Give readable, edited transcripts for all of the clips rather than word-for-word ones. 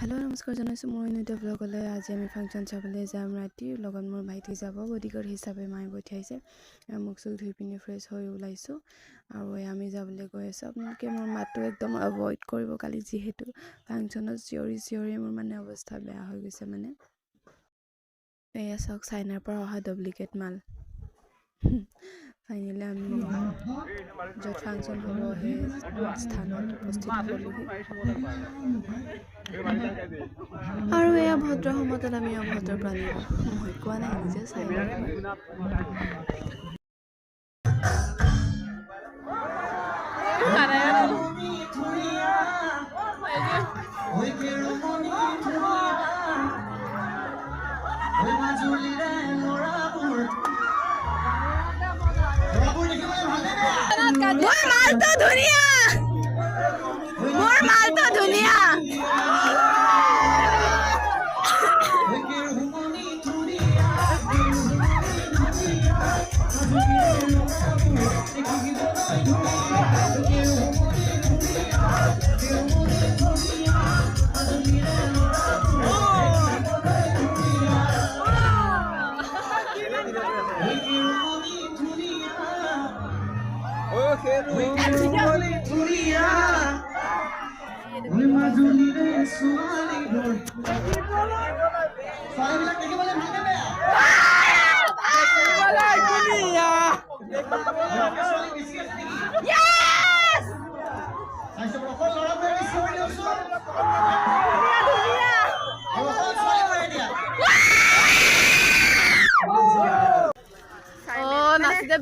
hello नमस्कार जनाइছোঁ মই news ব্লগলৈ আজি আমি ফাংচন চাবলৈ যাম ৰাতি লগত মোৰ ভাইটি যাব বডিগাৰ্ড হিচাপে মায়ে পঠিয়াইছে মোক চুক ধুই পিনি ফ্ৰেছ হৈ ওলাইছোঁ আৰু আমি যাবলৈ গৈ আছোঁ আপোনালোকে মোৰ মাতটো একদম এভয়েড কৰিব কালি যিহেতু ফাংচনত চিঞৰি মোৰ মানে অৱস্থা বেয়া হৈ গৈছে মানে এয়া চাওক চাইনাৰ পৰা অহা ডুপ্লিকেট মাল ফাইনেলি আমি য'ত ফাংচন হ'ব সেই স্থানত উপস্থিত হ'লোহি আৰু এয়া ভদ্ৰ সমাজত আমি অভদ্ৰ প্ৰাণী মই কোৱা নাই নিজে চাই মোৰ মালটো ধুনীয়া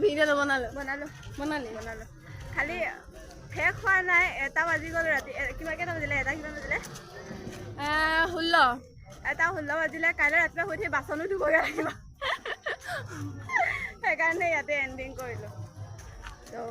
ভিডিঅ' বনালো খালি শেষ হোৱা নাই 1টা বাজি গ'ল ৰাতি কেইটা বাজিলে 1টা কিমান বাজিলে 16 বাজিলে কাইলৈ ৰাতিপুৱা শুই উঠি বাচনো ধুবগৈ লাগিব সেইকাৰণে ইয়াতে এণ্ডিং কৰিলোঁ তো